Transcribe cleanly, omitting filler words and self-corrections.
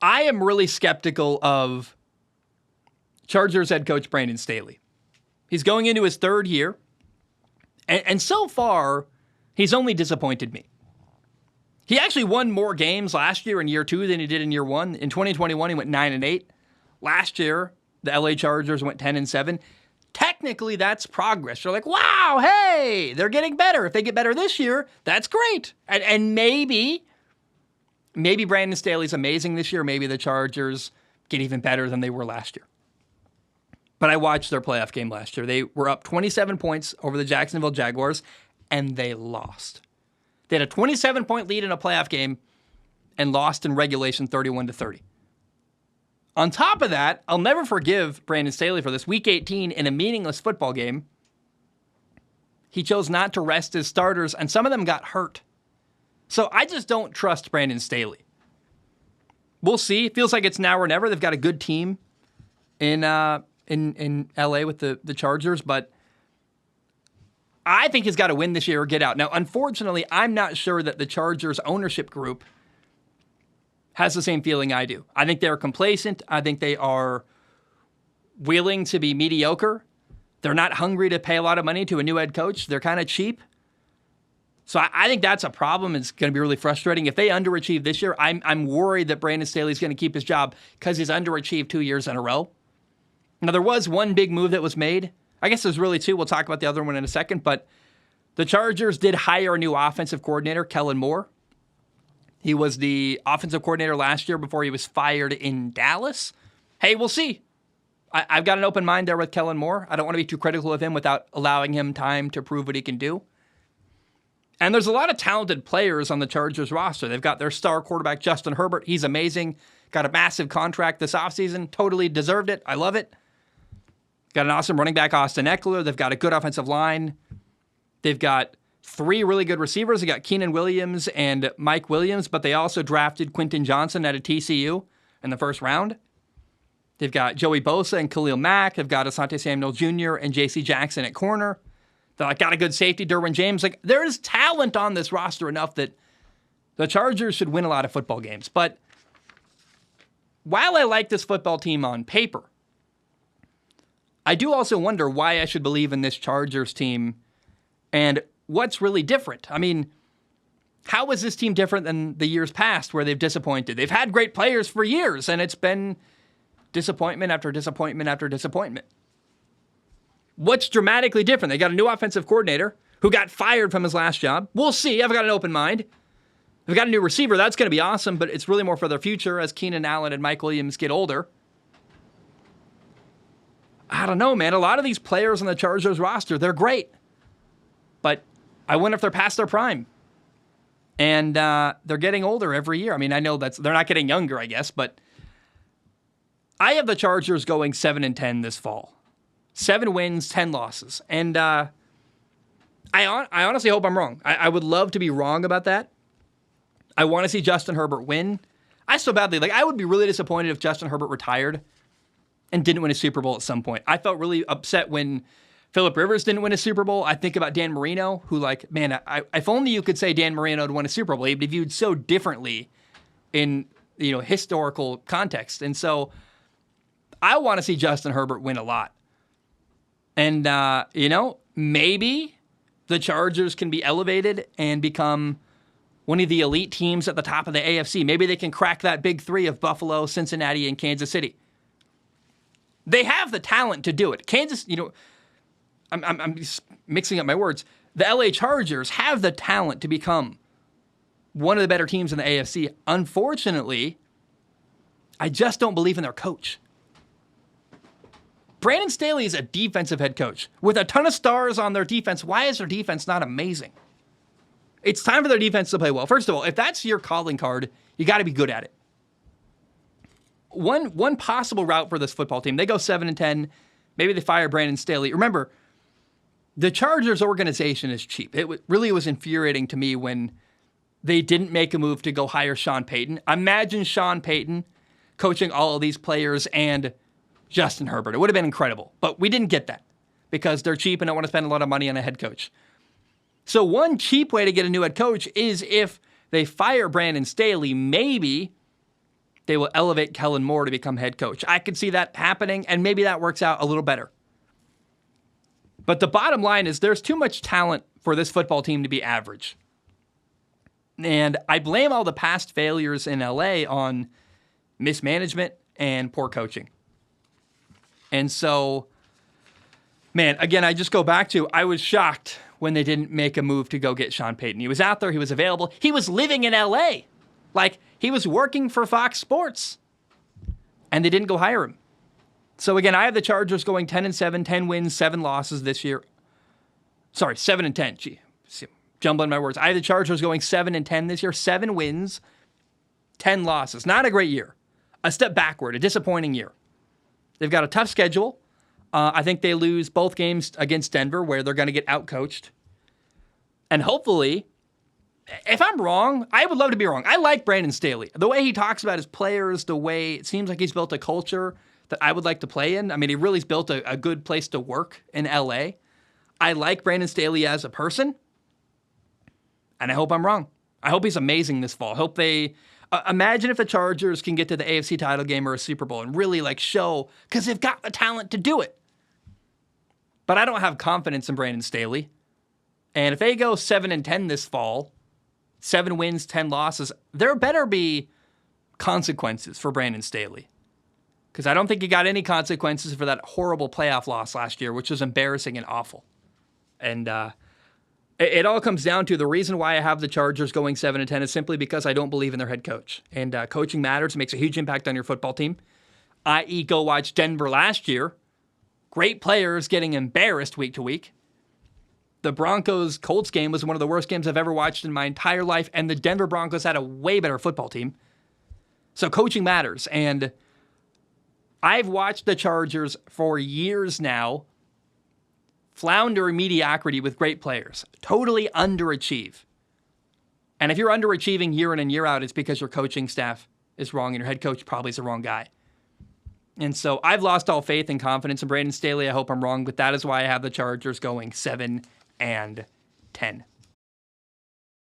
I am really skeptical of Chargers head coach Brandon Staley. He's going into his third year, and so far, he's only disappointed me. He actually won more games last year in year 2 than he did in year 1. In 2021, he went 9-8. Last year, the LA Chargers went 10-7. Technically, that's progress. You're like, wow, hey, they're getting better. If they get better this year, that's great. And maybe Brandon Staley's amazing this year. Maybe the Chargers get even better than they were last year. But I watched their playoff game last year. They were up 27 points over the Jacksonville Jaguars, and they lost. They had a 27-point lead in a playoff game and lost in regulation 31-30. On top of that, I'll never forgive Brandon Staley for this. Week 18, in a meaningless football game, he chose not to rest his starters, and some of them got hurt. So I just don't trust Brandon Staley. We'll see. It feels like it's now or never. They've got a good team in LA with the Chargers, but I think he's got to win this year or get out. Now, unfortunately, I'm not sure that the Chargers ownership group has the same feeling I do. I think they're complacent. I think they are willing to be mediocre. They're not hungry to pay a lot of money to a new head coach. They're kind of cheap. So I think that's a problem. It's going to be really frustrating. If they underachieve this year, I'm worried that Brandon Staley's going to keep his job because he's underachieved 2 years in a row. Now, there was one big move that was made. I guess there's really two. We'll talk about the other one in a second. But the Chargers did hire a new offensive coordinator, Kellen Moore. He was the offensive coordinator last year before he was fired in Dallas. Hey, we'll see. I've got an open mind there with Kellen Moore. I don't want to be too critical of him without allowing him time to prove what he can do. And there's a lot of talented players on the Chargers roster. They've got their star quarterback, Justin Herbert. He's amazing. Got a massive contract this offseason. Totally deserved it. I love it. Got an awesome running back, Austin Eckler. They've got a good offensive line. They've got 3 really good receivers. They got Keenan Williams and Mike Williams, but they also drafted Quentin Johnson out of TCU in the first round. They've got Joey Bosa and Khalil Mack. They've got Asante Samuel Jr. and J.C. Jackson at corner. They got a good safety, Derwin James. Like, there's talent on this roster enough that the Chargers should win a lot of football games. But while I like this football team on paper, I do also wonder why I should believe in this Chargers team and what's really different. I mean, how is this team different than the years past where they've disappointed? They've had great players for years, and it's been disappointment after disappointment after disappointment. What's dramatically different? They got a new offensive coordinator who got fired from his last job. We'll see. I've got an open mind. They've got a new receiver. That's going to be awesome, but it's really more for their future as Keenan Allen and Mike Williams get older. I don't know, man. A lot of these players on the Chargers roster, they're great. But I wonder if they're past their prime. And they're getting older every year. I mean, I know they're not getting younger, I guess, but I have the Chargers going 7-10 this fall. 7 wins, 10 losses. And I honestly hope I'm wrong. I would love to be wrong about that. I want to see Justin Herbert win. I would be really disappointed if Justin Herbert retired and didn't win a Super Bowl at some point. I felt really upset when Phillip Rivers didn't win a Super Bowl. I think about Dan Marino, who, like, man, if only you could say Dan Marino had won a Super Bowl, he'd be viewed so differently in, historical context. And so I want to see Justin Herbert win a lot. And, maybe the Chargers can be elevated and become one of the elite teams at the top of the AFC. Maybe they can crack that big 3 of Buffalo, Cincinnati, and Kansas City. They have the talent to do it. Kansas, I'm just mixing up my words. The LA Chargers have the talent to become one of the better teams in the AFC. Unfortunately, I just don't believe in their coach. Brandon Staley is a defensive head coach with a ton of stars on their defense. Why is their defense not amazing? It's time for their defense to play well. First of all, if that's your calling card, you got to be good at it. One possible route for this football team, they go 7-10. Maybe they fire Brandon Staley. Remember, the Chargers organization is cheap. It really was infuriating to me when they didn't make a move to go hire Sean Payton. Imagine Sean Payton coaching all of these players and Justin Herbert. It would have been incredible. But we didn't get that because they're cheap and don't want to spend a lot of money on a head coach. So one cheap way to get a new head coach is if they fire Brandon Staley, maybe they will elevate Kellen Moore to become head coach. I could see that happening, and maybe that works out a little better. But the bottom line is there's too much talent for this football team to be average. And I blame all the past failures in LA on mismanagement and poor coaching. And so, man, again, I just go back to, I was shocked when they didn't make a move to go get Sean Payton. He was out there. He was available. He was living in LA. Like, he was working for Fox Sports. And they didn't go hire him. So, again, I have the Chargers going 10-7, 10 wins, 7 losses this year. Sorry, 7-10. Gee, jumbling my words. I have the Chargers going 7-10 this year. 7 wins, 10 losses. Not a great year. A step backward, a disappointing year. They've got a tough schedule. I think they lose both games against Denver where they're going to get outcoached. And hopefully, if I'm wrong, I would love to be wrong. I like Brandon Staley. The way he talks about his players, the way it seems like he's built a culture that I would like to play in. I mean, he really's built a good place to work in LA. I like Brandon Staley as a person. And I hope I'm wrong. I hope he's amazing this fall. I hope they... imagine if the Chargers can get to the AFC title game or a Super Bowl and really show, because they've got the talent to do it. But I don't have confidence in Brandon Staley. And if they go 7-10 this fall, 7 wins, 10 losses, there better be consequences for Brandon Staley. Because I don't think he got any consequences for that horrible playoff loss last year, which was embarrassing and awful. And it all comes down to the reason why I have the Chargers going 7-10 is simply because I don't believe in their head coach. And coaching matters, makes a huge impact on your football team. I.e., go watch Denver last year. Great players getting embarrassed week to week. The Broncos-Colts game was one of the worst games I've ever watched in my entire life, and the Denver Broncos had a way better football team. So coaching matters, and I've watched the Chargers for years now flounder in mediocrity with great players, totally underachieve. And if you're underachieving year in and year out, it's because your coaching staff is wrong and your head coach probably is the wrong guy. And so I've lost all faith and confidence in Brandon Staley. I hope I'm wrong, but that is why I have the Chargers going 7-10.